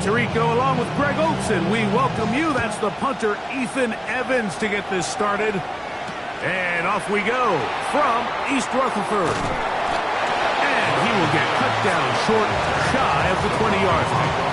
Tirico along with Greg Olson. We welcome you. That's the punter, Ethan Evans, to get this started. And off we go from East Rutherford. And he will get cut down short, shy of the 20-yard line.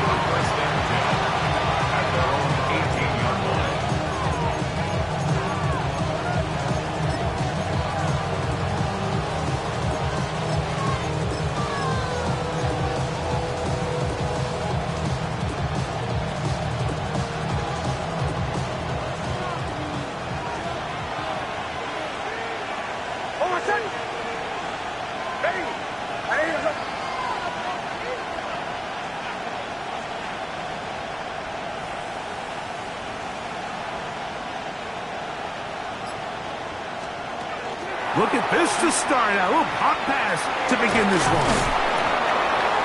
Look at this to start out. A little pop pass to begin this one.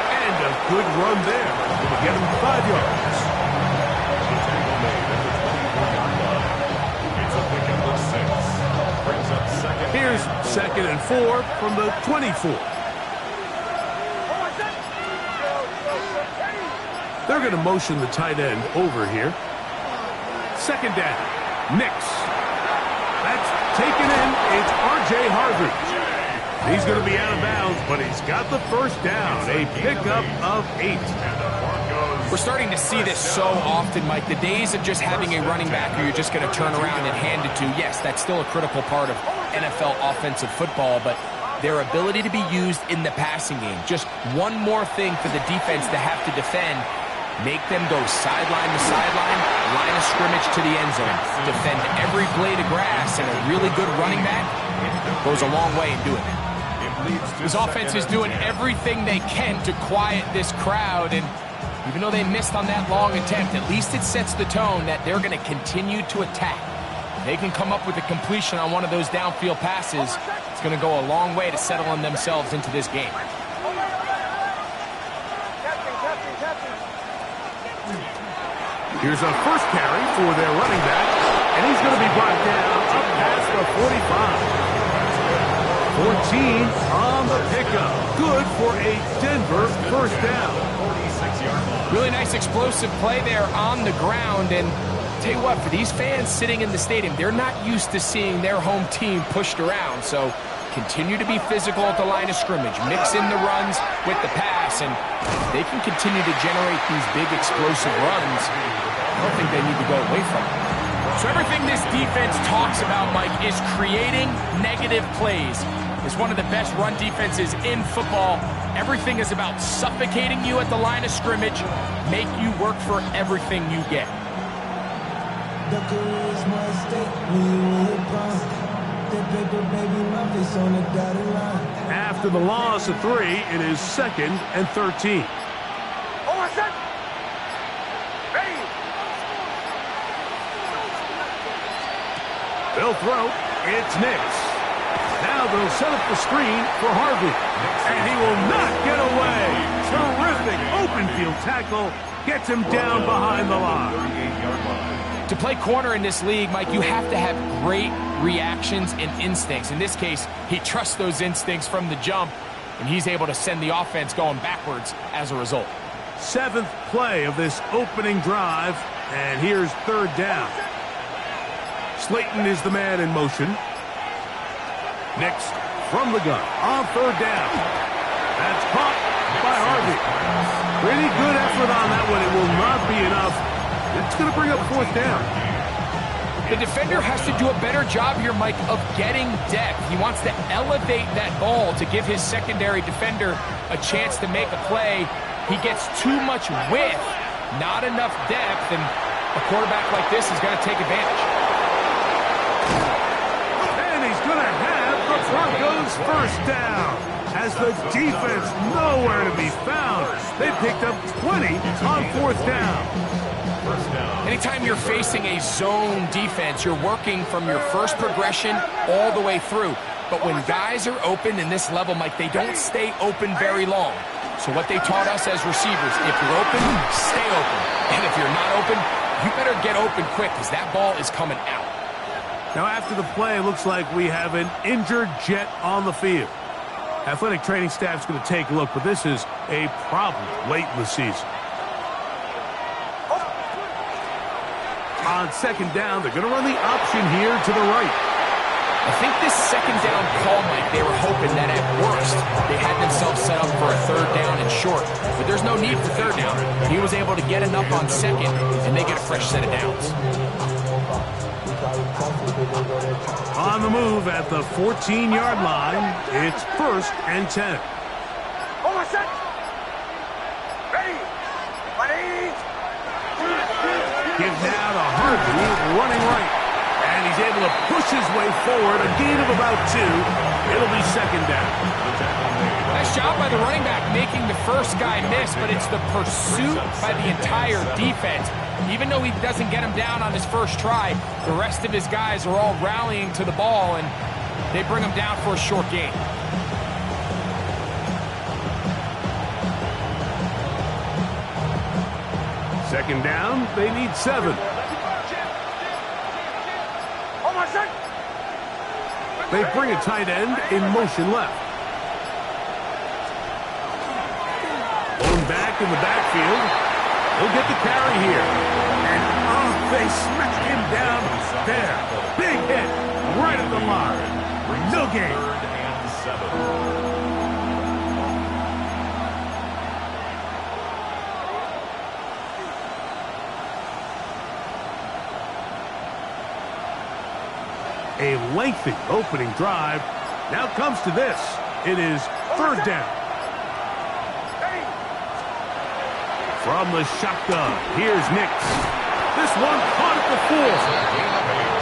And a good run there. Will get him 5 yards. Here's 2nd and 4 from the 24. They're going to motion the tight end over here. 2nd down. Nix. That's taken in. It's R.J. Harvard. He's going to be out of bounds, but he's got the first down. A pickup of 8. We're starting to see this so often, Mike. The days of just having a running back who you're just going to turn around and hand it to, yes, that's still a critical part of NFL offensive football, but their ability to be used in the passing game. Just one more thing for the defense to have to defend. Make them go sideline to sideline, line of scrimmage to the end zone. Defend every blade of grass, and a really good running back goes a long way in doing it. This offense is doing everything they can to quiet this crowd, and even though they missed on that long attempt, at least it sets the tone that they're going to continue to attack. If they can come up with a completion on one of those downfield passes, it's going to go a long way to settling themselves into this game. Here's a first carry for their running back, and he's going to be brought down up past the 45. 14 on the pickup. Good for a Denver first down. Really nice explosive play there on the ground, and tell you what, for these fans sitting in the stadium, they're not used to seeing their home team pushed around, so continue to be physical at the line of scrimmage, mix in the runs with the pass, and they can continue to generate these big explosive runs. I don't think they need to go away from it. So everything this defense talks about, Mike, is creating negative plays. It's one of the best run defenses in football. Everything is about suffocating you at the line of scrimmage, make you work for everything you get. After the loss of 3, it is 2nd and 13. They'll throw. It's Nix. Now they'll set up the screen for Harvey. And he will not get away. Terrific open field tackle. Gets him down behind the line. To play corner in this league, Mike, you have to have great reactions and instincts. In this case, he trusts those instincts from the jump, and he's able to send the offense going backwards as a result. 7th play of this opening drive, and here's 3rd down. Slayton is the man in motion. Next, from the gun, on 3rd down. That's caught by Harvey. Pretty good effort on that one. It will not be enough. It's going to bring up 4th down. The defender has to do a better job here, Mike, of getting depth. He wants to elevate that ball to give his secondary defender a chance to make a play. He gets too much width, not enough depth, and a quarterback like this is going to take advantage. And he's going to have the Broncos first down. As the defense nowhere to be found. They picked up 20 on 4th down. Anytime you're facing a zone defense, you're working from your first progression all the way through. But when guys are open in this level, Mike, they don't stay open very long. So what they taught us as receivers, if you're open, stay open. And if you're not open, you better get open quick because that ball is coming out. Now after the play, it looks like we have an injured Jet on the field. Athletic training staff's going to take a look, but this is a problem late in the season. On second down, they're going to run the option here to the right. I think this second down call, Mike, they were hoping that at worst they had themselves set up for a third down and short. But there's no need for third down. He was able to get enough on second, and they get a fresh set of downs. On the move at the 14-yard line, it's 1st and 10. Give now to Harvey, running right. And he's able to push his way forward, a gain of about 2. It'll be second down. Nice job by the running back making the first guy miss, but it's the pursuit by the entire defense. Even though he doesn't get him down on his first try, the rest of his guys are all rallying to the ball, and they bring him down for a short gain. Second down, they need 7. They bring a tight end in motion left. Going back in the backfield. He'll get the carry here. And, they smack him down there. Big hit right at the line. No gain. 3rd and 7. A lengthy opening drive. Now comes to this. It is 3rd down. From the shotgun, here's Nix. This one caught at the 4.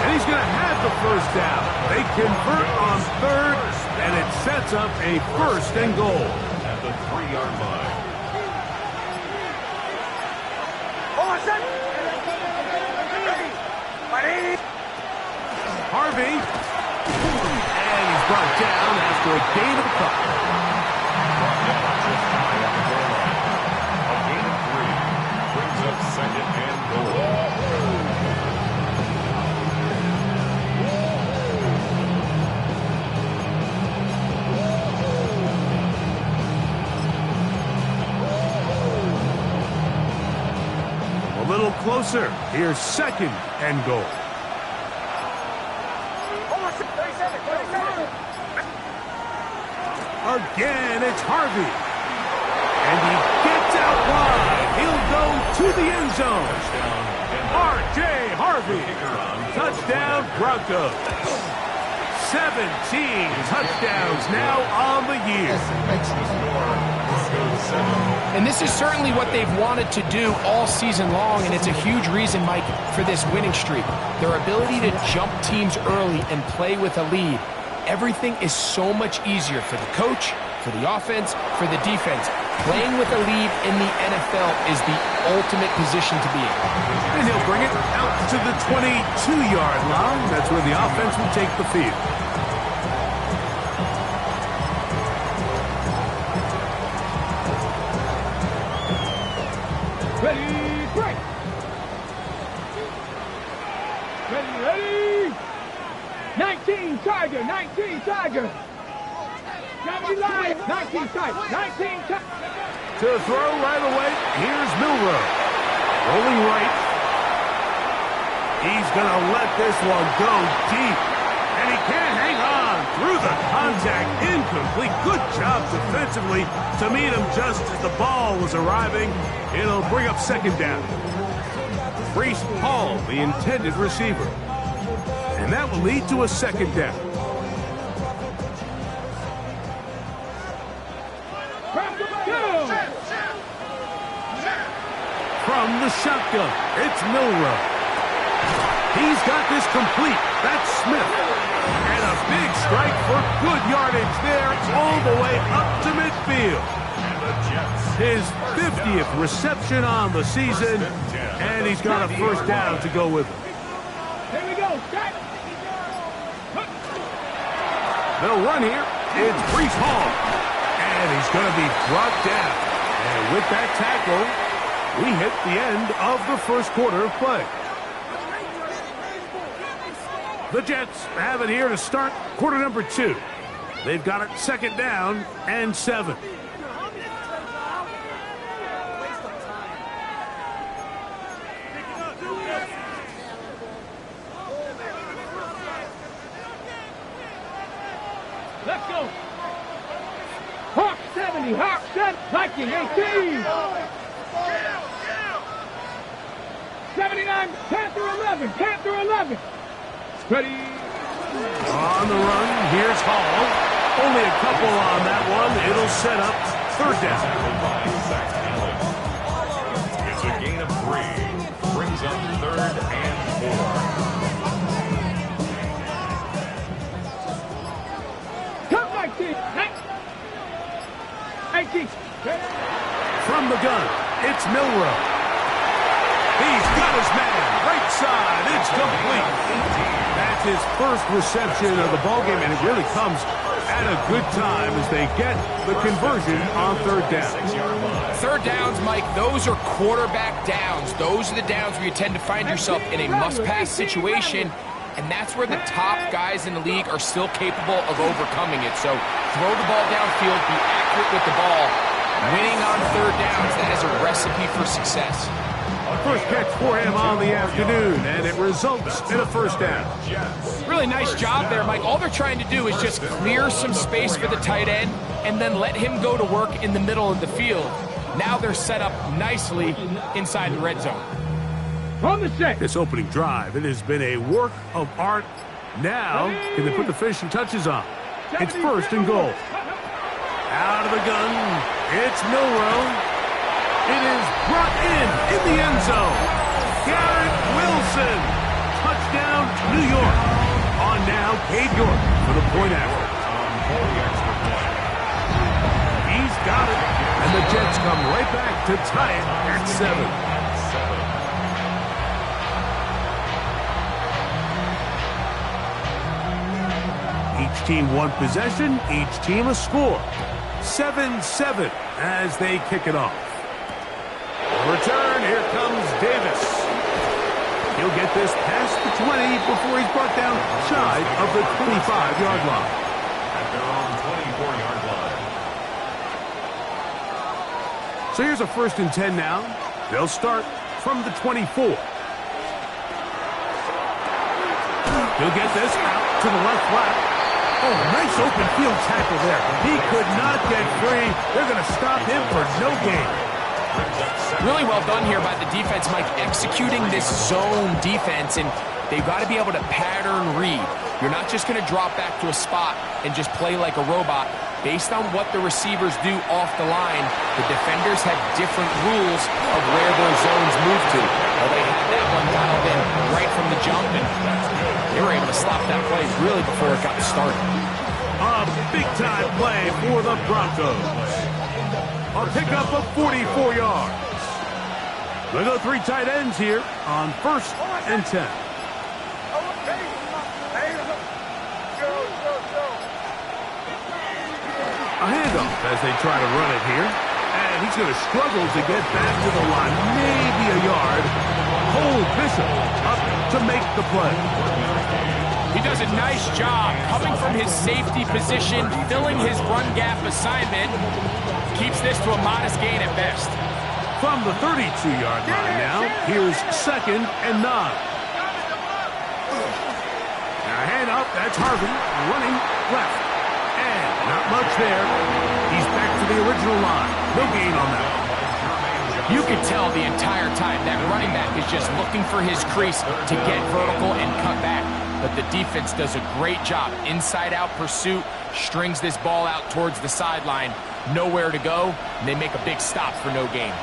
And he's going to have the first down. They convert on 3rd, and it sets up a 1st and goal. At the 3-yard line. Harvey, and he's brought down after a gain of a couple. A gain of 3 brings up 2nd and goal. A little closer. Here's 2nd and goal. Again, it's Harvey. And he gets out wide. He'll go to the end zone. R.J. Harvey. Touchdown, Broncos. 17 touchdowns now on the year. And this is certainly what they've wanted to do all season long, and it's a huge reason, Mike, for this winning streak. Their ability to jump teams early and play with a lead. Everything is so much easier for the coach, for the offense, for the defense. Playing with a lead in the NFL is the ultimate position to be in. And he'll bring it out to the 22-yard line. That's where the offense will take the field. Ready, break! Ready! 19 Tiger, 19 Tiger! Gravity line, 19 Tiger, 19 Tiger! To throw right away, here's Milrow. Rolling right. He's going to let this one go deep. And he can't hang on through the contact. Incomplete. Good job defensively to meet him just as the ball was arriving. It'll bring up 2nd down. Breece Hall, the intended receiver. And that will lead to a 2nd down. From the shotgun, it's Milrow. He's got this complete. That's Smith. And a big strike for good yardage there all the way up to midfield. His 50th reception on the season, and he's got a 1st down to go with it. Here we go, set! They'll run here. It's Breece Hall. And he's going to be brought down. And with that tackle, we hit the end of the 1st quarter of play. The Jets have it here to start quarter number 2. They've got it 2nd down and 7. Let's go. Hawk 70, Hawk 7, Viking 18. 79, Panther 11, Panther 11. Ready. On the run, here's Hall. Only a couple on that one. It'll set up third down. It's a gain of 3. Brings up 3rd and 4. Come 19. 18. From the gun, it's Milrow. He's got his man. Right side. It's complete. That's his first reception of the ballgame, and it really comes at a good time as they get the conversion on third down. Third downs, Mike, those are quarterback downs. Those are the downs where you tend to find yourself in a must-pass situation, and that's where the top guys in the league are still capable of overcoming it. So throw the ball downfield, be accurate with the ball. Winning on third downs, that is a recipe for success. First catch for him on the afternoon, and it results in a first down. Really nice job there, Mike. All they're trying to do is just clear some space for the tight end and then let him go to work in the middle of the field. Now they're set up nicely inside the red zone. On the check. This opening drive, it has been a work of art. Now, can they put the finishing touches on? It's first and goal. Out of the gun, it's Milrow. It is brought in the end zone. Garrett Wilson. Touchdown, New York. On now, Cade York for the point after. He's got it. And the Jets come right back to tie it at 7. Each team one possession, each team a score. 7-7 as they kick it off. Return, here comes Davis. He'll get this past the 20 before he's brought down shy of the 25-yard line. At their own 24-yard line. So here's a 1st and 10 now. They'll start from the 24. He'll get this out to the left flat. Oh, nice open field tackle there. He could not get free. They're going to stop him for no gain. Really well done here by the defense, Mike, executing this zone defense, and they've got to be able to pattern read. You're not just going to drop back to a spot and just play like a robot. Based on what the receivers do off the line, the defenders have different rules of where their zones move to. Well, they had that one dialed in right from the jump, and they were able to stop that play really before it got started. A big-time play for the Broncos. A pickup of 44 yards. They go 3 tight ends here on 1st and 10. A handoff as they try to run it here. And he's going to struggle to get back to the line. Maybe a yard. Cole Bishop up to make the play. He does a nice job coming from his safety position, filling his run gap assignment. Keeps this to a modest gain at best. From the 32-yard line now, here's 2nd and 9. Now hand up, that's Harvey running left. And not much there. He's back to the original line. No gain on that one. You could tell the entire time that running back is just looking for his crease to get vertical and cut back. But the defense does a great job. Inside-out pursuit, strings this ball out towards the sideline. Nowhere to go, and they make a big stop for no gain.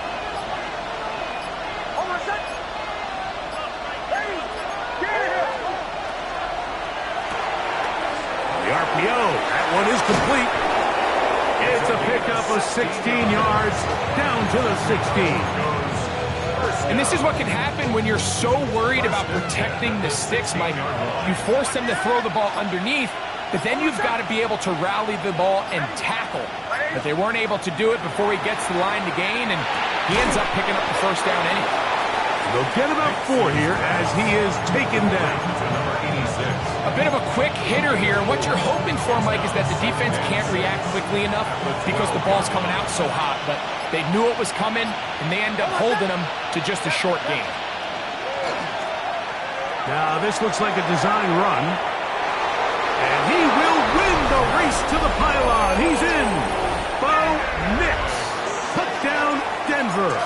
The RPO, that one is complete. It's a pickup of 16 yards down to the 16. And this is what can happen when you're so worried about protecting the sticks, Mike. You force them to throw the ball underneath, but then you've got to be able to rally the ball and tackle. But they weren't able to do it before he gets the line to gain, and he ends up picking up the first down anyway. They'll get about 4 here as he is taken down. A bit of a quick hitter here. What you're hoping for, Mike, is that the defense can't react quickly enough because the ball's coming out so hot. But they knew it was coming, and they end up holding them to just a short gain. Now, this looks like a design run. And he will win the race to serve.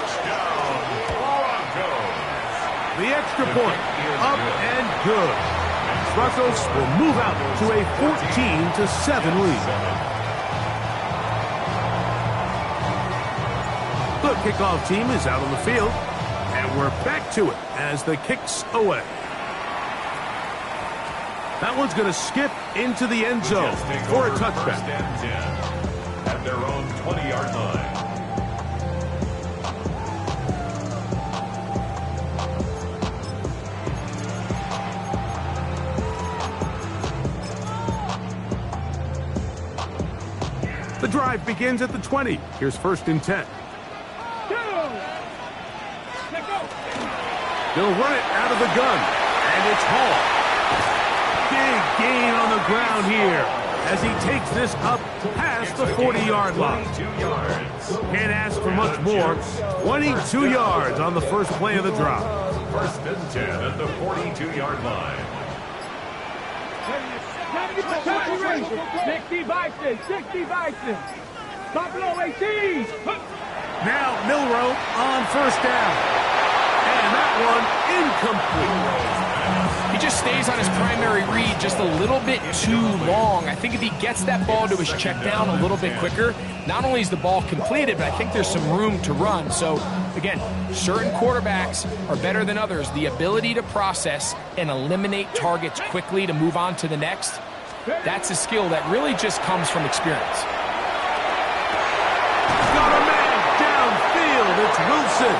The extra point, up and good. Broncos will move out to a 14-7 lead. The kickoff team is out on the field, and we're back to it as the kick's away. That one's going to skip into the end zone for a touchback. At their own 20-yard line. The drive begins at the 20. Here's 1st and 10. They'll run it out of the gun, and it's Hall. Big gain on the ground here as he takes this up past the 40-yard line. Can't ask for much more. 22 yards on the first play of the drive. 1st and 10 at the 42-yard line. 60 Bison, 60 Bison. Buffalo 18. Now Milroe on 1st down. And that one incomplete. He just stays on his primary read just a little bit too long. I think if he gets that ball to his check down a little bit quicker, not only is the ball completed, but I think there's some room to run. So, again, certain quarterbacks are better than others. The ability to process and eliminate targets quickly to move on to the next, that's a skill that really just comes from experience. Got a man downfield. It's Wilson.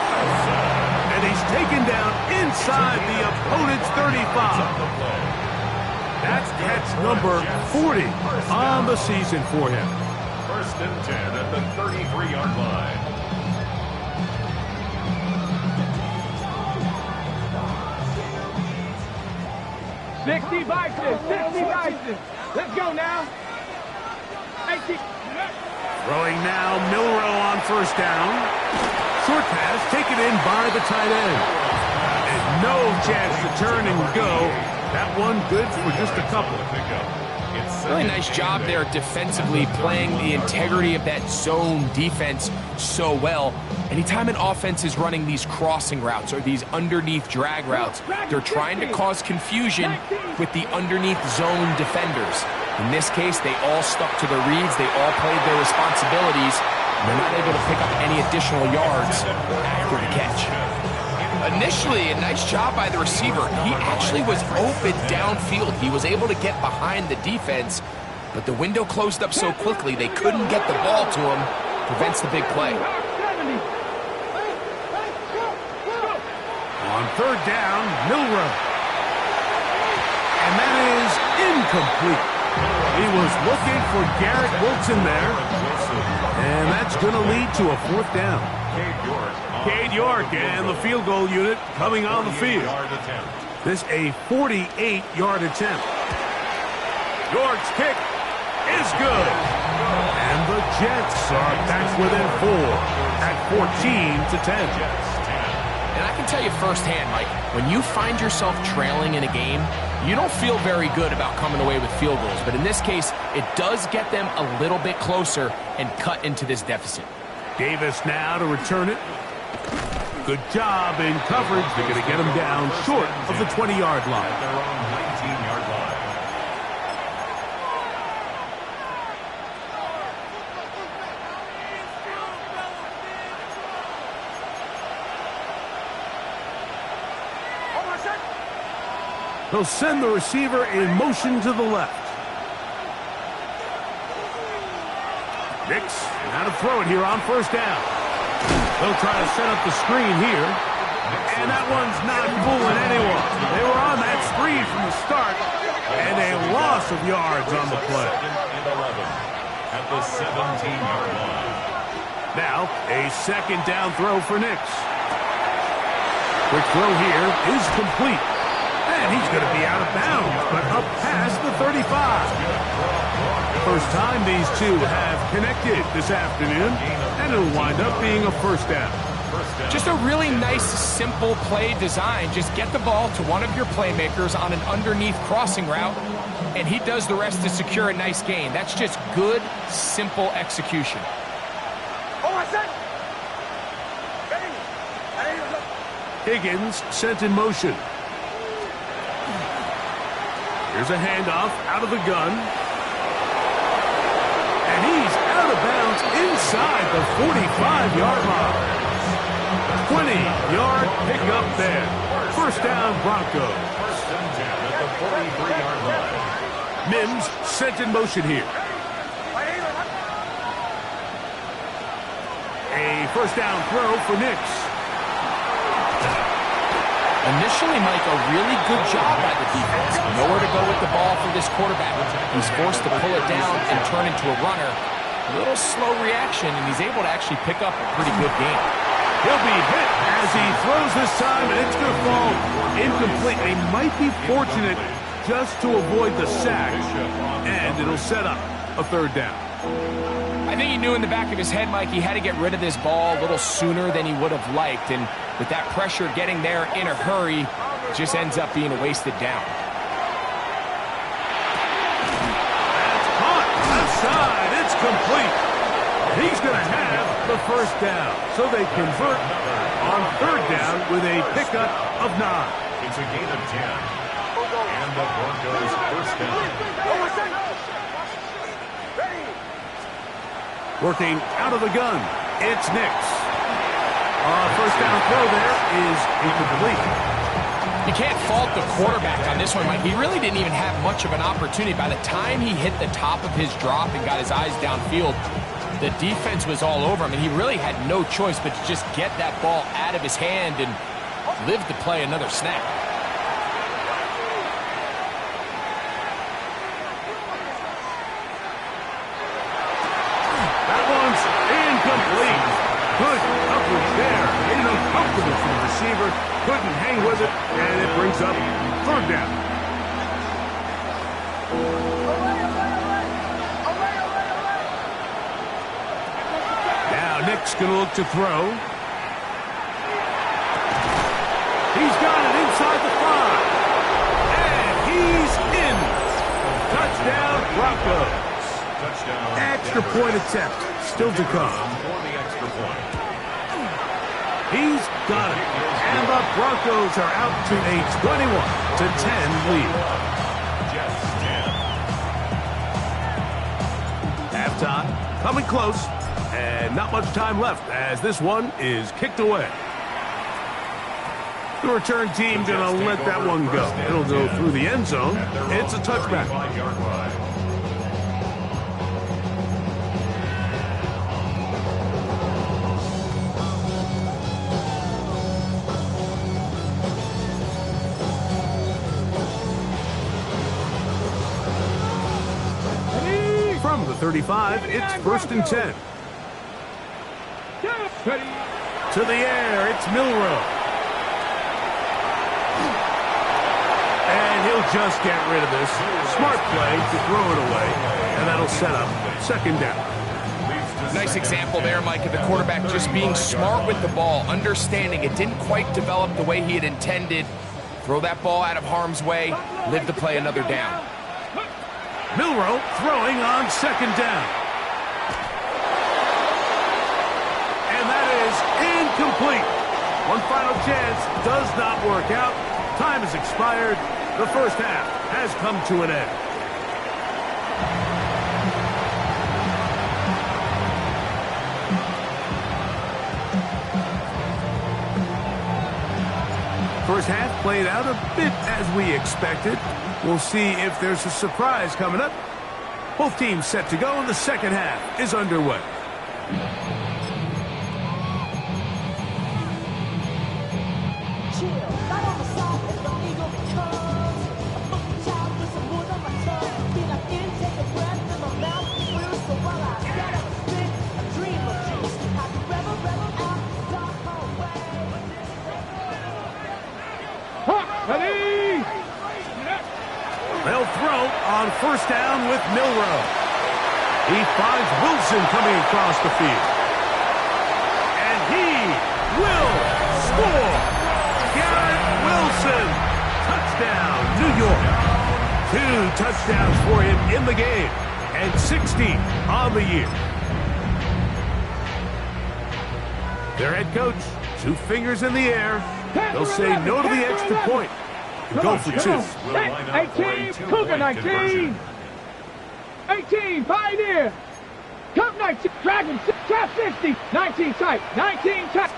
And he's taken down inside the opponent's 35. That's catch number 40 on the season for him. 1st and 10 at the 33-yard line. Sixty Bison. Let's go now. 18. Throwing now, Milroe on 1st down. Short pass taken in by the tight end. And no chance to turn and go. That one good for just a couple. Really nice job there defensively, playing the integrity of that zone defense so well. Anytime an offense is running these crossing routes or these underneath drag routes, they're trying to cause confusion with the underneath zone defenders. In this case, they all stuck to their reads. They all played their responsibilities. And they're not able to pick up any additional yards after the catch. Initially, a nice job by the receiver. He actually was open downfield. He was able to get behind the defense, but the window closed up so quickly they couldn't get the ball to him. Prevents the big play. On 3rd down, Milroe. And that is incomplete. He was looking for Garrett Wilson there. And that's going to lead to a 4th down. Cade York and the field goal unit coming on the field. This a 48-yard attempt. York's kick is good. And the Jets are back within 4 at 14-10. And I can tell you firsthand, Mike, when you find yourself trailing in a game, you don't feel very good about coming away with field goals. But in this case, it does get them a little bit closer and cut into this deficit. Davis now to return it. Good job in coverage. They're going to get him down short of the 20-yard line. At their own 19-yard line. They'll send the receiver in motion to the left. Nix, now to throw it here on 1st down. They'll try to set up the screen here. And that one's not fooling anyone. They were on that screen from the start. And a loss of yards on the play. 2nd and 11 at the 17-yard line. Now, a 2nd down throw for Nix. Quick throw here is complete. And he's going to be out of bounds, but up past the 35. First time these two have connected this afternoon, and it'll wind up being a 1st down. Just a really nice, simple play design. Just get the ball to one of your playmakers on an underneath crossing route, and he does the rest to secure a nice gain. That's just good, simple execution. Higgins sent in motion. Here's a handoff out of the gun. And he's out of bounds inside the 45-yard line. 20-yard pickup there. First down, Broncos. First and 10 at the 43-yard line. Mims sent in motion here. A first down throw for Nix. Initially, Mike, a really good job by the defense. Nowhere to go with the ball for this quarterback. He's forced to pull it down and turn into a runner. A little slow reaction, and he's able to actually pick up a pretty good game. He'll be hit as he throws this time, and it's going to fall incomplete. They might be fortunate just to avoid the sack, and it'll set up a third down. I think he knew in the back of his head, Mike, he had to get rid of this ball a little sooner than he would have liked, and with that pressure getting there in a hurry, it just ends up being a wasted down. That's caught outside. It's complete. He's going to have the first down, so they convert on third down with a pickup of 9. It's a gain of 10. And the Broncos first down. Working out of the gun, it's Nix. First down throw there is incomplete. You can't fault the quarterback on this one, Mike. He really didn't even have much of an opportunity. By the time he hit the top of his drop and got his eyes downfield, the defense was all over him, and he really had no choice but to just get that ball out of his hand and live to play another snap. That one's incomplete. Good coverage there. Made it uncomfortable for the receiver. Couldn't hang with it, and it brings up third down. Now Nick's going to look to throw. He's got it inside the 5. And he's in. Touchdown, Broncos. Extra point attempt still to come. For the extra point. He's got it. And the Broncos are out to a 21-10 lead. Jets 10. Halftime coming close. And not much time left as this one is kicked away. The return team going to let that one go. It'll go through the end zone. It's a touchback. 35-yard line. From the 35, it's first and 10. To the air, it's Milroe. And he'll just get rid of this. Smart play to throw it away. And that'll set up second down. Nice example there, Mike, of the quarterback just being smart with the ball, understanding it didn't quite develop the way he had intended. Throw that ball out of harm's way, live to play another down. Milroe throwing on second down. And that is incomplete. One final chance does not work out. Time has expired. The first half has come to an end. First half played out a bit as we expected. We'll see if there's a surprise coming up. Both teams set to go, and the second half is underway. They'll throw on first down with Milroe. He finds Wilson coming across the field. And he will score. Garrett Wilson. Touchdown, New York. 2 touchdowns for him in the game. And 60 on the year. Their head coach, 2 fingers in the air. They'll say no to the extra point and go for 2. 18, Cougar 19. 18, Pioneer. Come 19, Dragon, trap 60. 19 tight, 19 tight.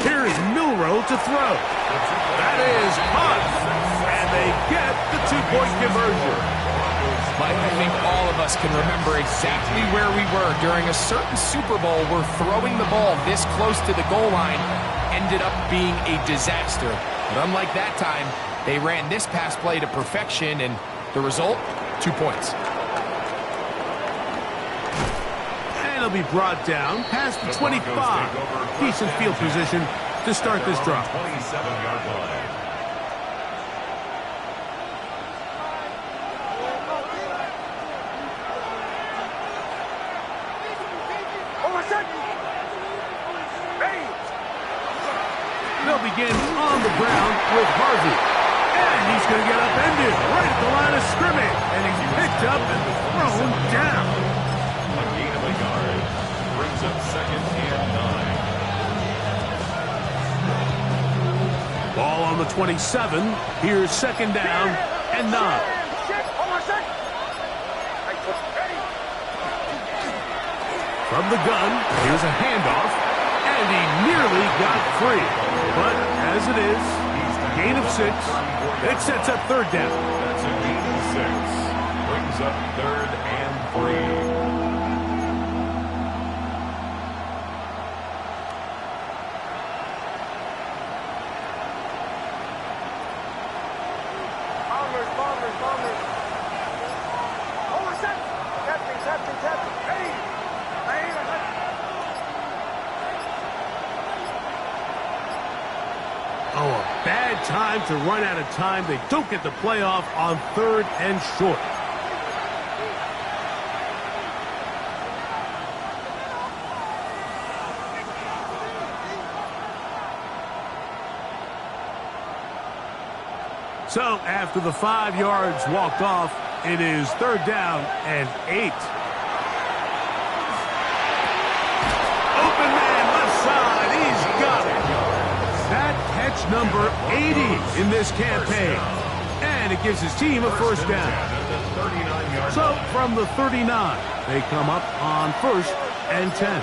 Here is Milrow to throw. That is hot. And they get the 2-point conversion. Mike, I think all of us can remember exactly where we were during a certain Super Bowl where throwing the ball this close to the goal line ended up being a disaster. But unlike that time, they ran this pass play to perfection, and the result, 2 points. And he'll be brought down past the 25. Decent field position to start this drive. 27-yard line. They'll begin on the ground with Harvey. And he's going to get upended right at the line of scrimmage. And he's picked up and thrown down. A gain of a yard. Brings up 2nd and 9. Ball on the 27. Here's 2nd down and 9. From the gun, here's a handoff. And he nearly got free. But as it is, gain of 6. It sets up 3rd down. That's a gain of 6. Brings up 3rd and 3. Oh, a bad time to run out of time. They don't get the playoff on 3rd and short. So after the 5 yards walked off, it is 3rd down and 8. Open man left side. He's got it. That catch number 80 in this campaign. And it gives his team a 1st down. So from the 39, they come up on 1st and 10.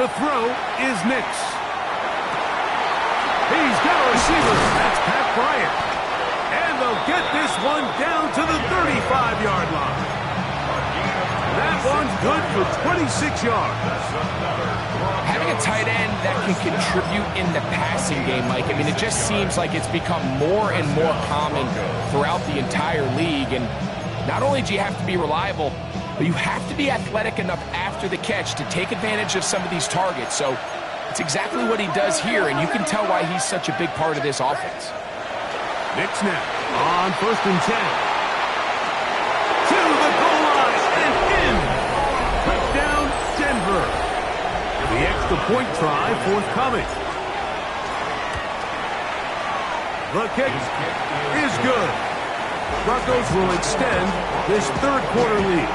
To throw is Nix. He's got a receiver. That's Pat Bryant. And they'll get this one down to the 35-yard line. That one's good for 26 yards. Having a tight end that can contribute in the passing game, Mike, I mean, it just seems like it's become more and more common throughout the entire league. And not only do you have to be reliable, but you have to be athletic enough after the catch to take advantage of some of these targets. So it's exactly what he does here, and you can tell why he's such a big part of this offense. Nix now on 1st and 10. To the goal line and in. Touchdown, Denver. The extra point try forthcoming. The kick is good. Broncos will extend this 3rd quarter lead.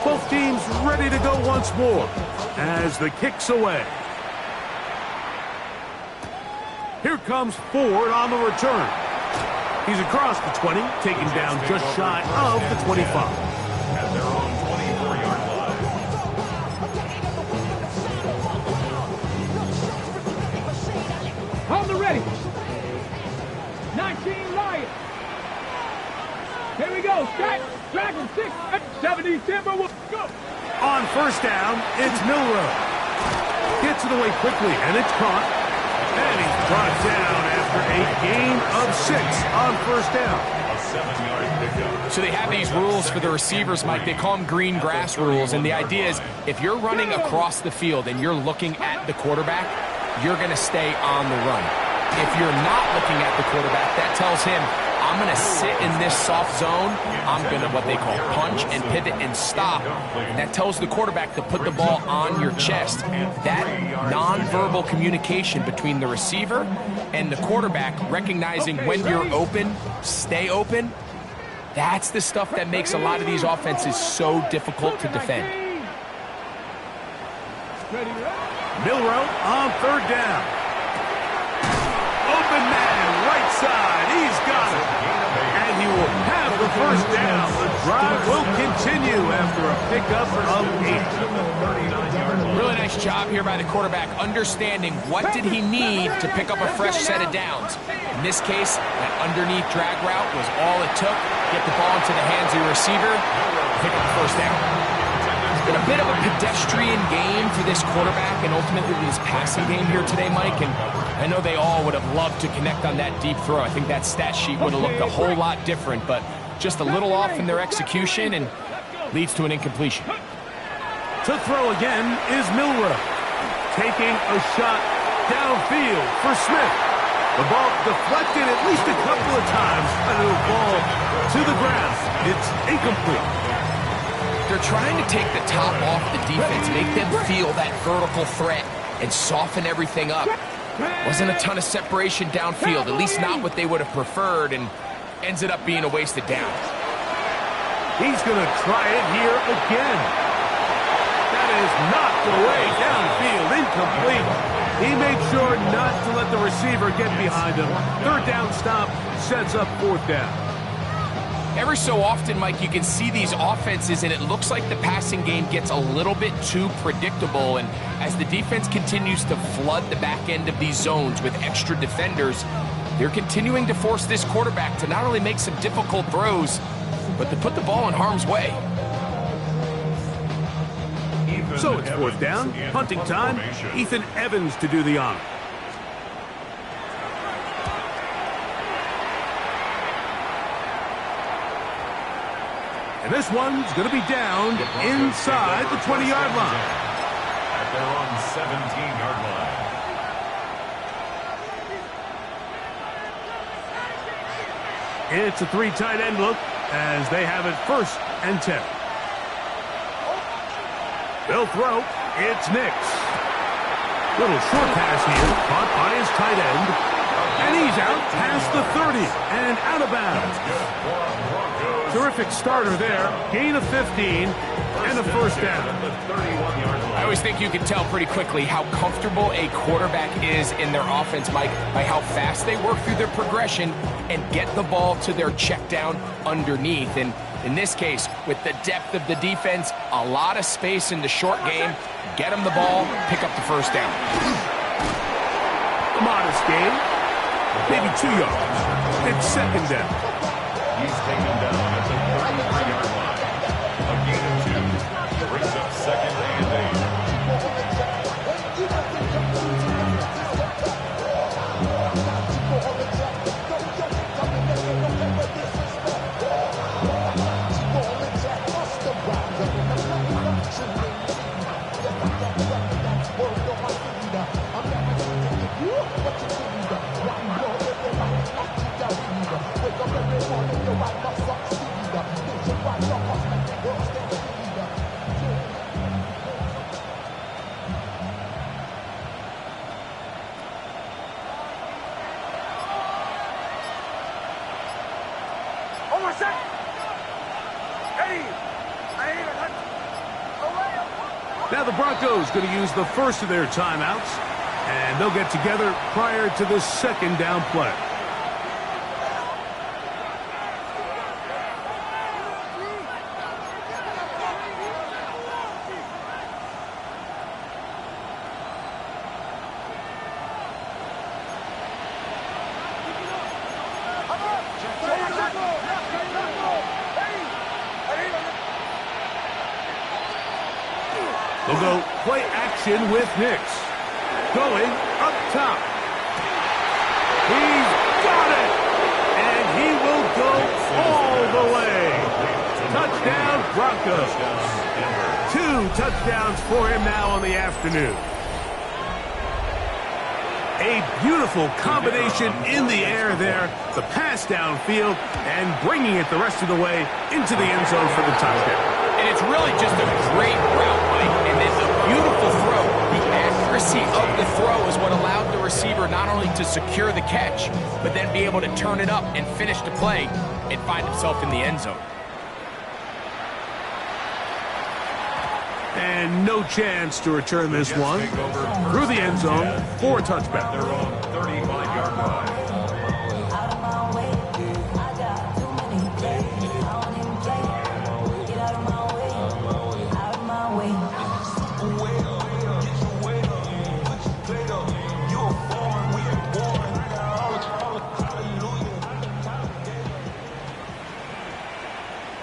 Both teams ready to go once more as the kick's away. Here comes Ford on the return. He's across the 20, taken down just shy of the 25. At their own 24-yard line. On the ready. 19 Lions. Here we go. Stack. Dragon 6. 70 Timberwolves. Go. On 1st down, it's Milrow. Gets it away quickly, and it's caught. And he's brought down after a gain of 6 on 1st down. A 7-yard pickup. So they have these rules for the receivers, Mike. They call them green grass rules, and the idea is if you're running across the field and you're looking at the quarterback, you're going to stay on the run. If you're not looking at the quarterback, that tells him I'm going to sit in this soft zone. I'm going to what they call punch and pivot and stop. And that tells the quarterback to put the ball on your chest. That nonverbal communication between the receiver and the quarterback, recognizing when you're open, stay open, that's the stuff that makes a lot of these offenses so difficult to defend. Milroe on third down. Open man, right side. He's got it. And he will have the first down. The drive will continue after a pickup of 8. Really nice job here by the quarterback, understanding what did he need to pick up a fresh set of downs. In this case, that underneath drag route was all it took. Get the ball into the hands of your receiver, pick up the first down. It's been a bit of a pedestrian game for this quarterback and ultimately this passing game here today, Mike. And I know they all would have loved to connect on that deep throw. I think that stat sheet would have looked a whole lot different, but just a little off in their execution and leads to an incompletion. To throw again is Milroe. Taking a shot downfield for Smith. The ball deflected at least a couple of times, and it'll fall to the ground. It's incomplete. They're trying to take the top off the defense, make them feel that vertical threat, and soften everything up. Wasn't a ton of separation downfield, at least not what they would have preferred, and ends it up being a wasted down. He's going to try it here again. That is knocked away downfield, incomplete. He made sure not to let the receiver get behind him. Third down stop sets up fourth down. Every so often, Mike, you can see these offenses, and it looks like the passing game gets a little bit too predictable. And as the defense continues to flood the back end of these zones with extra defenders, they're continuing to force this quarterback to not only make some difficult throws, but to put the ball in harm's way. So it's fourth down, punting time. Ethan Evans to do the honor. And this one's going to be down inside the 20-yard line. At their own 17-yard line. It's a three tight end look as they have it first and 10. They'll throw. It's Nix. Little short pass here, caught by his tight end. And he's out past the 30 and out of bounds. Terrific starter there. Gain of 15 and a first down. I always think you can tell pretty quickly how comfortable a quarterback is in their offense, Mike, by how fast they work through their progression and get the ball to their check down underneath. And in this case, with the depth of the defense, a lot of space in the short game, get them the ball, pick up the first down. A modest gain, maybe 2 yards. It's second down. He's taken down at the 33-yard line. A gain of 2 brings up second and 8. Now the Broncos going to use the first of their timeouts, and they'll get together prior to the second down play. They'll go play action with Nix. Going up top. He's got it! And he will go all the way. Touchdown, Broncos. 2 touchdowns for him now on the afternoon. A beautiful combination in the air there, the pass downfield, and bringing it the rest of the way into the end zone for the touchdown. And it's really just a great route, Mike, and then a beautiful throw. The accuracy of the throw is what allowed the receiver not only to secure the catch, but then be able to turn it up and finish the play and find himself in the end zone. And no chance to return this one through the end zone for a touchback. Their own 35-yard line.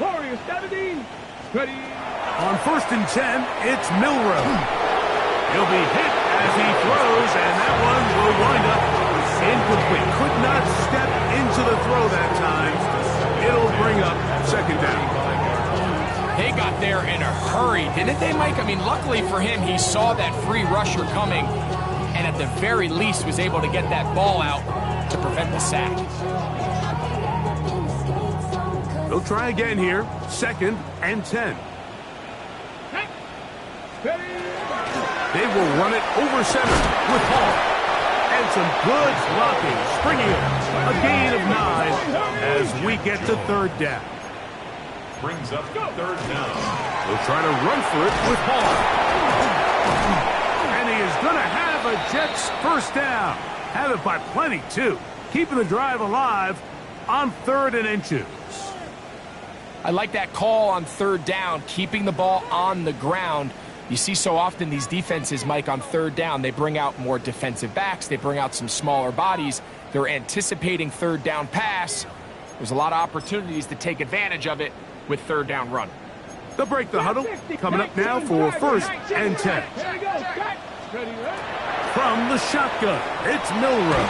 Warriors 70. Ready. On 1st and 10, it's Milroe. He'll be hit as he throws, and that one will wind up incomplete. Could not step into the throw that time. It'll bring up 2nd down. They got there in a hurry, didn't they, Mike? I mean, luckily for him, he saw that free rusher coming, and at the very least was able to get that ball out to prevent the sack. They'll try again here. 2nd and 10. They will run it over center with Hall. And some good blocking, springing it. A gain of 9 as we get to 3rd down. Brings up 3rd down. They'll try to run for it with Hall. And he is going to have a Jets 1st down. Have it by plenty, too. Keeping the drive alive on 3rd and inches. I like that call on 3rd down, keeping the ball on the ground. You see so often these defenses, Mike, on 3rd down, they bring out more defensive backs. They bring out some smaller bodies. They're anticipating 3rd down pass. There's a lot of opportunities to take advantage of it with 3rd down run. They'll break the huddle. Coming up now for 1st and 10. From the shotgun, it's Milroe.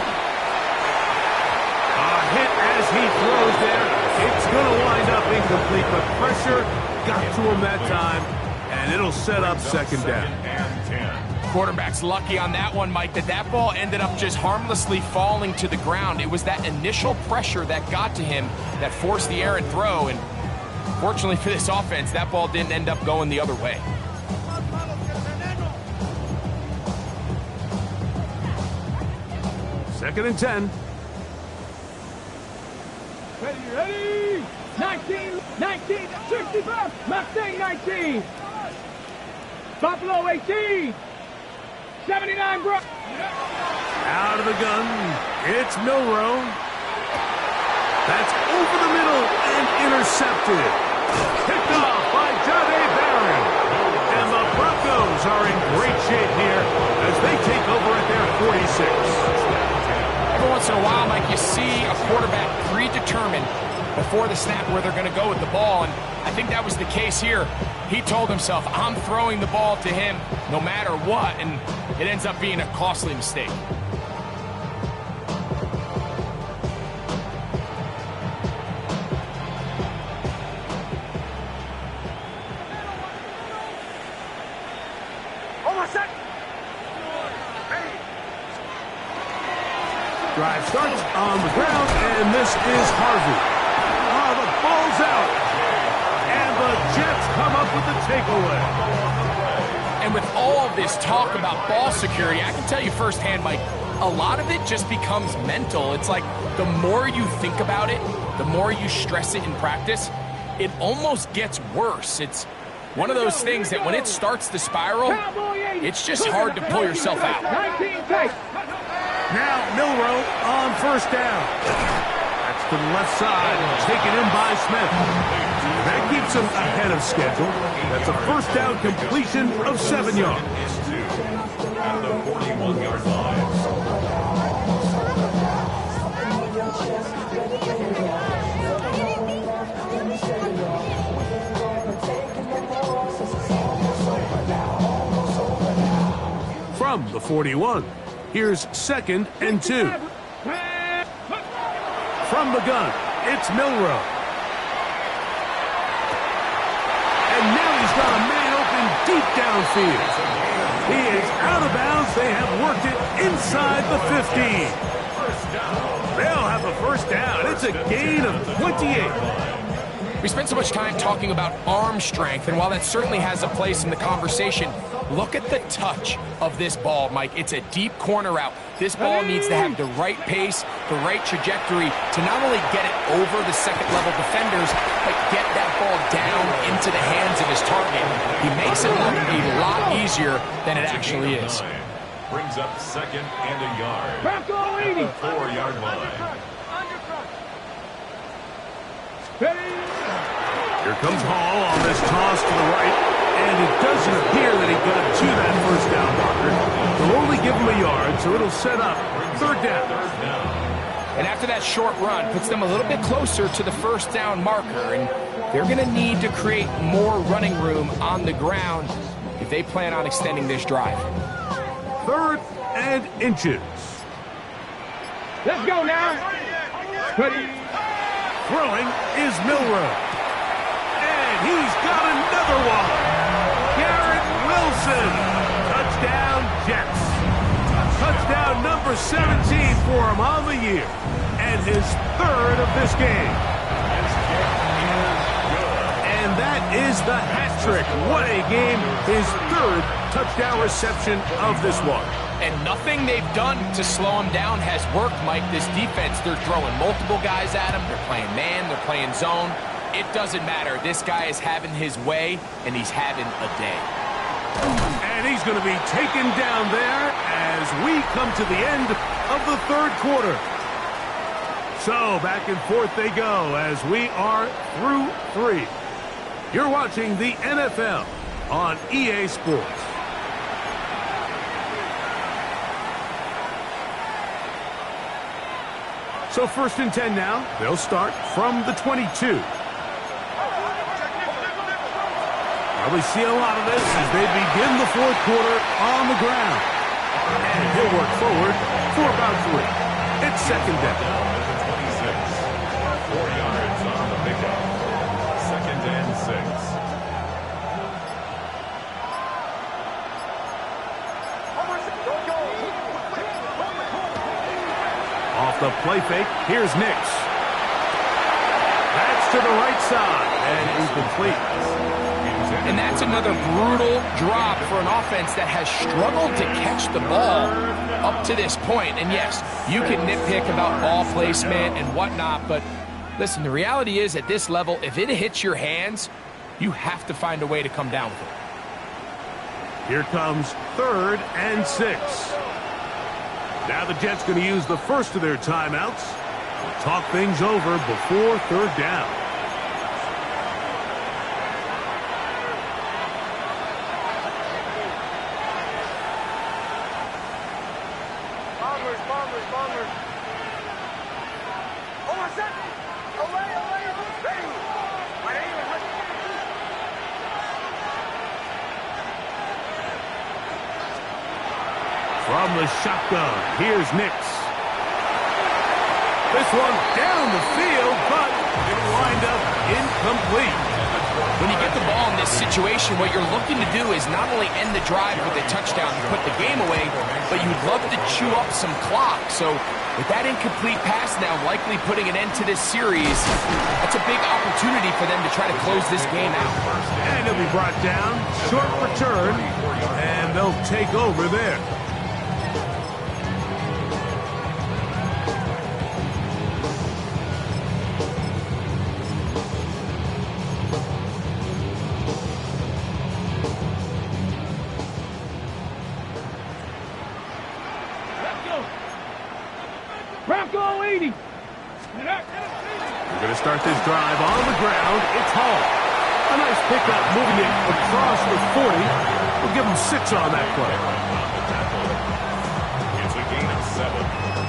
A hit as he throws there. It's going to wind up incomplete, but pressure got to him that time. And it'll set up 2nd down. Quarterback's lucky on that one, Mike, that ball ended up just harmlessly falling to the ground. It was that initial pressure that got to him that forced the errant throw. And fortunately for this offense, that ball didn't end up going the other way. Second and 10. Ready. 19, 65. Mustang 19. Buffalo 18. 79 Brook. Out of the gun, it's Milroe. That's over the middle and intercepted. Picked off by Jahdae Barron. And the Broncos are in great shape here as they take over at their 46. Every once in a while, Mike, you see a quarterback predetermined before the snap where they're going to go with the ball, and I think that was the case here. He told himself, I'm throwing the ball to him no matter what, and it ends up being a costly mistake. Drive starts on the ground, and this is Harvey. Oh, the ball's out. And the Jets come up with the takeaway. And with all of this talk about ball security, I can tell you firsthand, Mike, a lot of it just becomes mental. It's like the more you think about it, the more you stress it in practice, it almost gets worse. It's one of those things that when it starts to spiral, it's just hard to pull yourself out. Now Milroe on 1st down. That's to the left side, taken in by Smith. That keeps him ahead of schedule. That's a 1st down completion of 7 yards. At the 41-yard line. From the 41. Here's 2nd and 2. From the gun, it's Milroe. And now he's got a man open deep downfield. He is out of bounds. They have worked it inside the 15. They'll have the first down. It's a gain of 28. We spent so much time talking about arm strength, and while that certainly has a place in the conversation, look at the touch of this ball, Mike. It's a deep corner route. This ball needs to have the right pace, the right trajectory to not only get it over the second-level defenders, but get that ball down into the hands of his target. He makes it look a lot easier than it actually is. Brings up second and a yard. Back on 80. 4-yard line. Here comes Hall on this toss to the right, and it doesn't appear that he got to that first down marker. They'll only give him a yard, so it'll set up third down. And after that short run, puts them a little bit closer to the first down marker, and they're going to need to create more running room on the ground if they plan on extending this drive. 3rd and inches. Let's go now. Ready. Throwing is Milroe. And he's got another one. Garrett Wilson. Touchdown, Jets. Touchdown number 17 for him on the year. And his 3rd of this game. And that is the hat trick. What a game. His 3rd touchdown reception of this one. And nothing they've done to slow him down has worked, Mike. This defense, they're throwing multiple guys at him. They're playing man, they're playing zone. It doesn't matter. This guy is having his way, and he's having a day. And he's going to be taken down there as we come to the end of the 3rd quarter. So back and forth they go as we are through 3. You're watching the NFL on EA Sports. So 1st and 10 now. They'll start from the 22. Probably see a lot of this as they begin the 4th quarter on the ground. And he'll work forward for about 3. It's 2nd down. 26. 4 yards on the pickup. 2nd and 6. Off the play fake, here's Nix. That's to the right side, and incomplete. And that's another brutal drop for an offense that has struggled to catch the ball up to this point. And yes, you can nitpick about ball placement and whatnot, but listen, the reality is at this level, if it hits your hands, you have to find a way to come down with it. Here comes 3rd and 6. Now the Jets going to use the first of their timeouts to talk things over before 3rd down. Bombers. Oh, what's that? Away. Ready. From the shotgun, here's Nix. This one down the field, but it wind up incomplete. When you get the ball in this situation, what you're looking to do is not only end the drive with a touchdown and put the game away, but you'd love to chew up some clock. So with that incomplete pass now likely putting an end to this series, that's a big opportunity for them to try to close this game out. And he'll be brought down, short return, and they'll take over there. Bronco 80. We're going to start this drive on the ground. It's Hall. A nice pickup moving it across the 40. We'll give him 6 on that play. It's a gain of 7.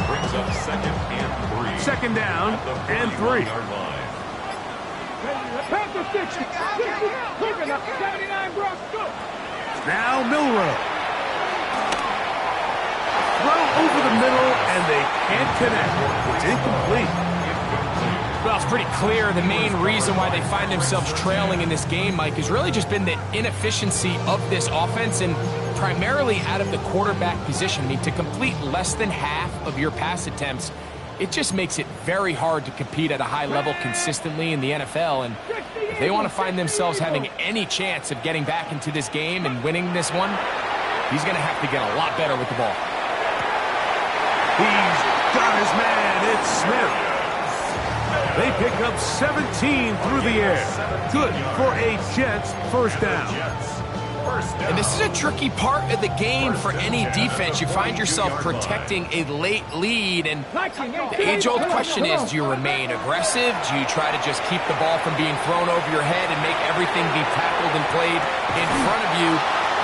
Brings up 2nd and 3. 2nd down and 3. Pass the 60. 79 Bronco. Now Milroe. Throw over the middle, and they can't connect. It's incomplete. Well, it's pretty clear the main reason why they find themselves trailing in this game, Mike, has really just been the inefficiency of this offense. And primarily out of the quarterback position. I mean, to complete less than half of your pass attempts, it just makes it very hard to compete at a high level consistently in the NFL. And if they want to find themselves having any chance of getting back into this game and winning this one, he's going to have to get a lot better with the ball. He's got his man. It's Smith. They pick up 17 through the air. Good for a Jets first down. And this is a tricky part of the game for any defense. You find yourself protecting a late lead, and the age-old question is, do you remain aggressive? Do you try to just keep the ball from being thrown over your head and make everything be tackled and played in front of you?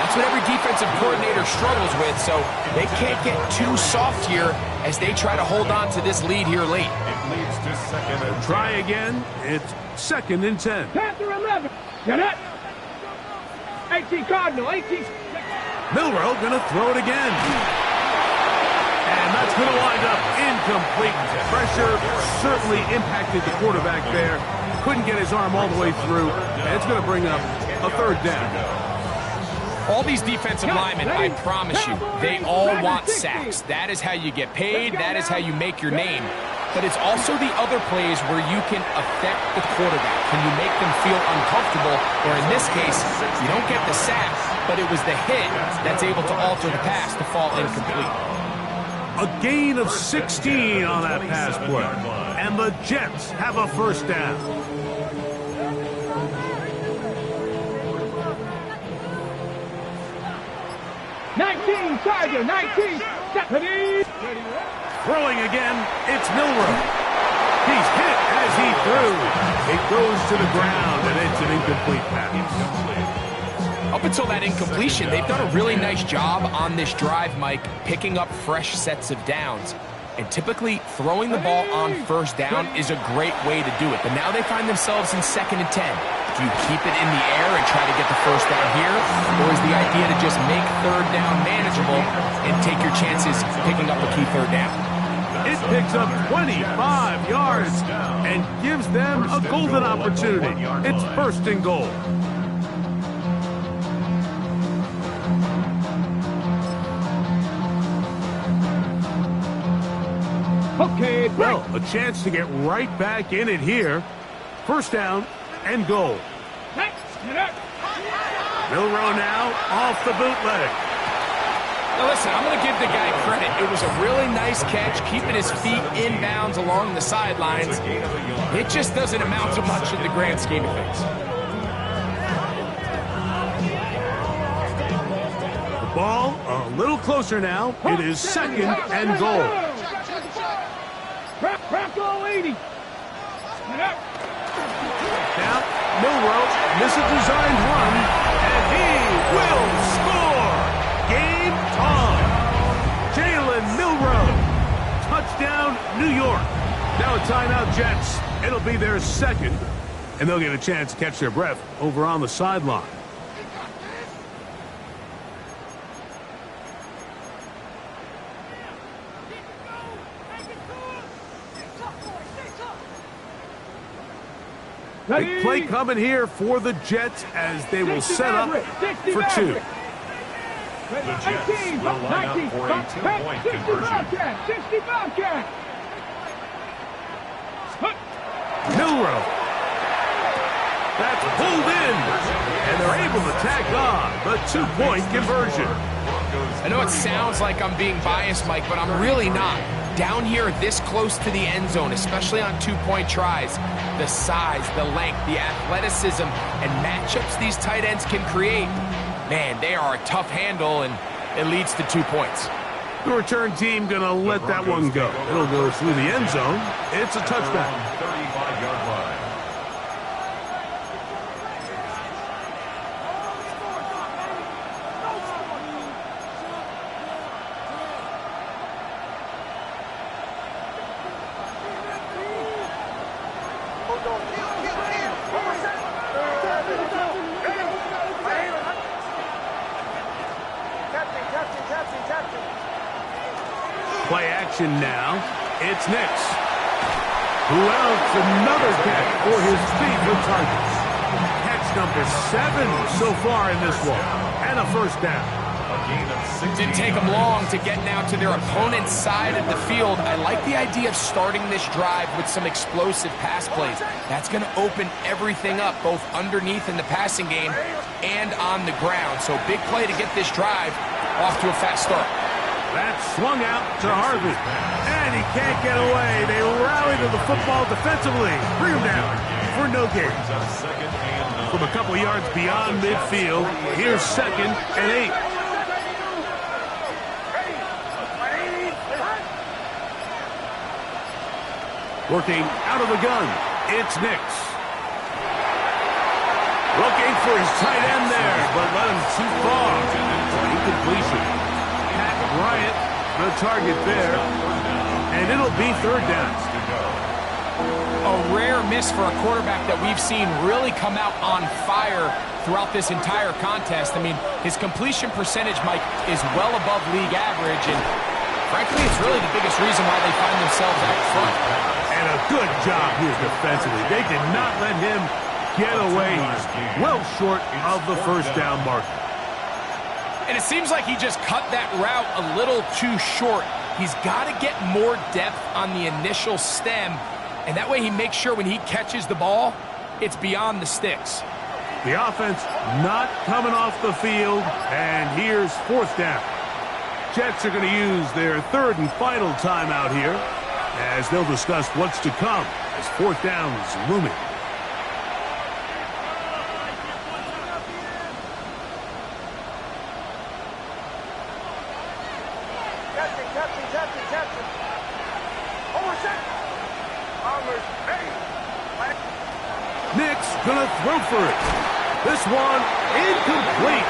That's what every defensive coordinator struggles with, so they can't get too soft here as they try to hold on to this lead here late. It leads to second and Try again. It's 2nd and 10. Panther 11. Get it. 18 Cardinal. 18. Milroe going to throw it again. And that's going to wind up incomplete. Pressure certainly impacted the quarterback there. Couldn't get his arm all the way through. And it's going to bring up a 3rd down. All these defensive linemen, I promise you, they all want sacks. That is how you get paid. That is how you make your name. But it's also the other plays where you can affect the quarterback. Can you make them feel uncomfortable? Or in this case, you don't get the sack, but it was the hit that's able to alter the pass to fall incomplete. A gain of 16 on that pass play. And the Jets have a first down. Tiger, 19, Stephanie. Throwing again, it's Milroe. He's hit as he threw. It goes to the ground, and it's an incomplete pass. Up until that incompletion, they've done a really nice job on this drive, Mike, picking up fresh sets of downs. And typically, throwing the ball on first down is a great way to do it. But now they find themselves in 2nd and 10. Do you keep it in the air and try to get the first down here? Or is the idea to just make 3rd down manageable and take your chances picking up a key 3rd down? It picks up 25 yards and gives them a golden opportunity. It's 1st and goal. Okay, well, a chance to get right back in it here. 1st down and goal. Milroe now off the bootleg. Now listen, I'm going to give the guy credit. It was a really nice catch, keeping his feet inbounds along the sidelines. It just doesn't amount to much in the grand scheme of things. The ball a little closer now. It is 2nd and goal. Bronco 80. Now, Milroe misses a designed run, and he will score! Game on! Jalen Milroe. Touchdown, New York. Now a timeout, Jets. It'll be their 2nd, and they'll get a chance to catch their breath over on the sideline. Big play coming here for the Jets as they will set up for 2. The Jets will line up for a 2-point conversion. 65 catch. Milroe. That's pulled in. And they're able to tack on the 2-point conversion. I know it sounds like I'm being biased, Mike, but I'm really not. Down here this close to the end zone, especially on 2-point tries, the size, the length, the athleticism, and matchups these tight ends can create, man, they are a tough handle, and it leads to 2 points. The return team going to let that one go. It'll go through the end zone. It's a touchback. 35-yard line. Play action now. It's Nix, who outs another catch for his favorite targets. Catch number 7 so far in this one, and a first down. gain of 6. Didn't take them long to get now to their opponent's side of the field. I like the idea of starting this drive with some explosive pass plays. That's going to open everything up, both underneath in the passing game and on the ground. So big play to get this drive off to a fast start. That swung out to Harvey. And he can't get away. They rally to the football defensively. Bring him down for no gain. From a couple yards beyond midfield, here's 2nd and 8. Working out of the gun, it's Nix. Looking for his tight end there, but let him too far. Incompletion. Pat Bryant, the target there, and it'll be 3rd down. A rare miss for a quarterback that we've seen really come out on fire throughout this entire contest. I mean, his completion percentage, Mike, is well above league average, and frankly, it's really the biggest reason why they find themselves out front. And a good job here defensively. They did not let him get away. He's well short of the 1st down marker. And it seems like he just cut that route a little too short. He's got to get more depth on the initial stem, and that way he makes sure when he catches the ball, it's beyond the sticks. The offense not coming off the field, and here's 4th down. Jets are going to use their 3rd and final timeout here as they'll discuss what's to come as 4th down is looming. Nick's gonna throw for it. This one incomplete.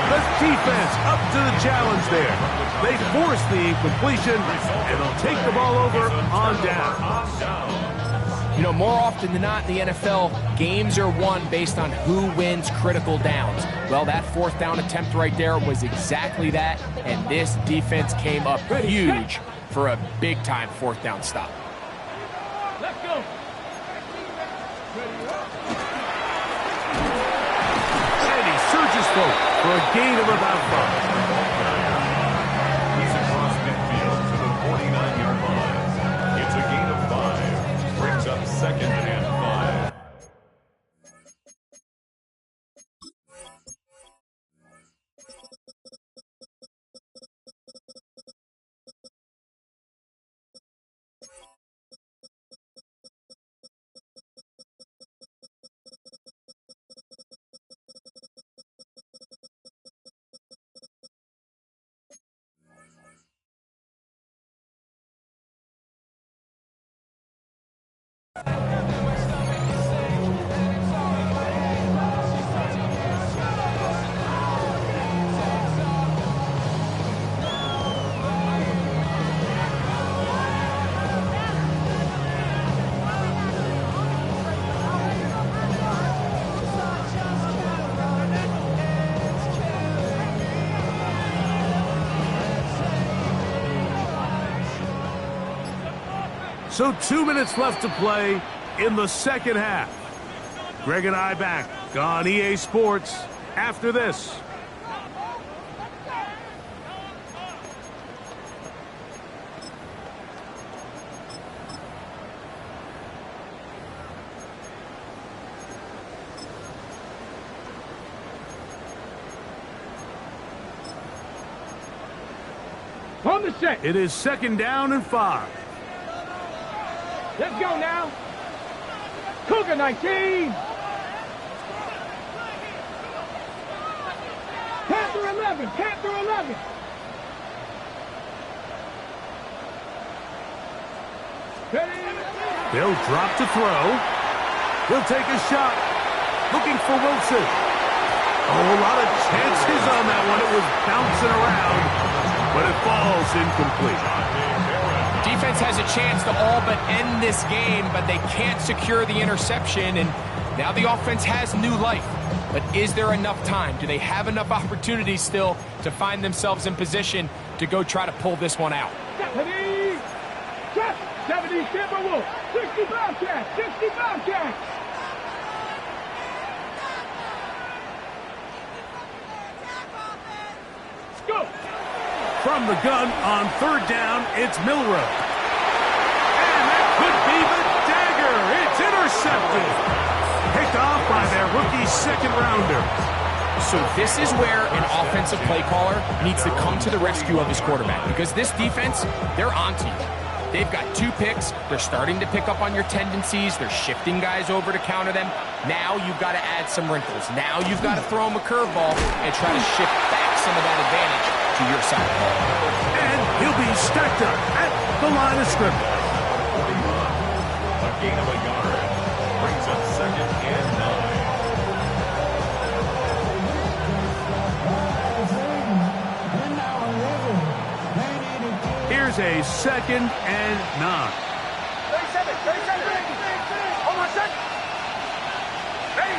The defense up to the challenge there. They force the incompletion, and they'll take the ball over on down. You know, more often than not in the NFL, games are won based on who wins critical downs. Well, that 4th down attempt right there was exactly that, and this defense came up huge for a big-time 4th down stop. Let's go. And he surges forward for a gain of about 5. He's across midfield to the 49-yard line. It's a gain of 5. Brings up 2nd and 5. So 2 minutes left to play in the 2nd half. Greg and I back on EA Sports after this. On the set. It is 2nd down and 5. Let's go now. Cougar 19. Panther 11. Panther 11. Ready? They'll drop to throw. He'll take a shot. Looking for Wilson. Oh, a lot of chances on that one. It was bouncing around, but it falls incomplete. Defense has a chance to all but end this game, but they can't secure the interception, and now the offense has new life. But is there enough time? Do they have enough opportunities still to find themselves in position to go try to pull this one out? 70. 70 Timberwolves. 65 cats. 65 cats. Let's go. From the gun on third down, it's Milrow. And that could be the dagger. It's intercepted. Picked off by their rookie second-rounder. So this is where an offensive play caller needs to come to the rescue of his quarterback, because this defense, they're onto you. They've got 2 picks. They're starting to pick up on your tendencies. They're shifting guys over to counter them. Now you've got to add some wrinkles. Now you've got to throw them a curveball and try to shift back some of that advantage to your side of the ball. And he'll be stacked up at the line of scrimmage. A gain of a yard. Brings up 2nd and 9. Here's a 2nd and 9. 37. Hold on, set. Ready,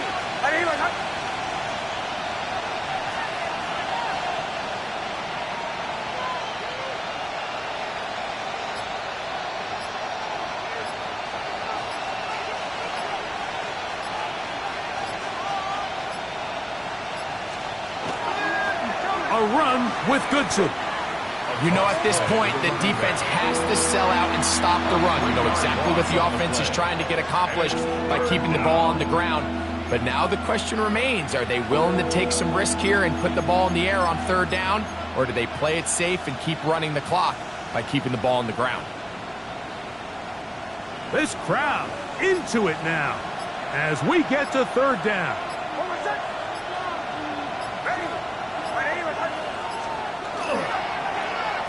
A run with Goodson. You know, at this point, the defense has to sell out and stop the run. You know exactly what the offense is trying to get accomplished by keeping the ball on the ground. But now the question remains, are they willing to take some risk here and put the ball in the air on third down? Or do they play it safe and keep running the clock by keeping the ball on the ground? This crowd into it now as we get to third down.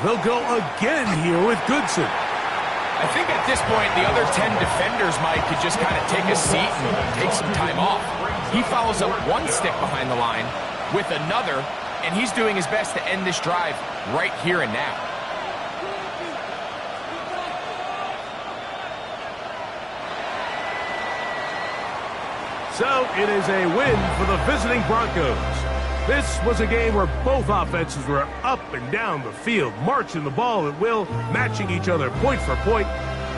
They'll go again here with Goodson. I think at this point, the other 10 defenders, Mike, could just kind of take a seat and take some time off. He follows up 1 stick behind the line with another, and he's doing his best to end this drive right here and now. So it is a win for the visiting Broncos. This was a game where both offenses were up and down the field, marching the ball at will, matching each other point for point.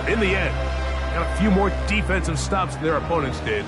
In the end, got a few more defensive stops than their opponents did.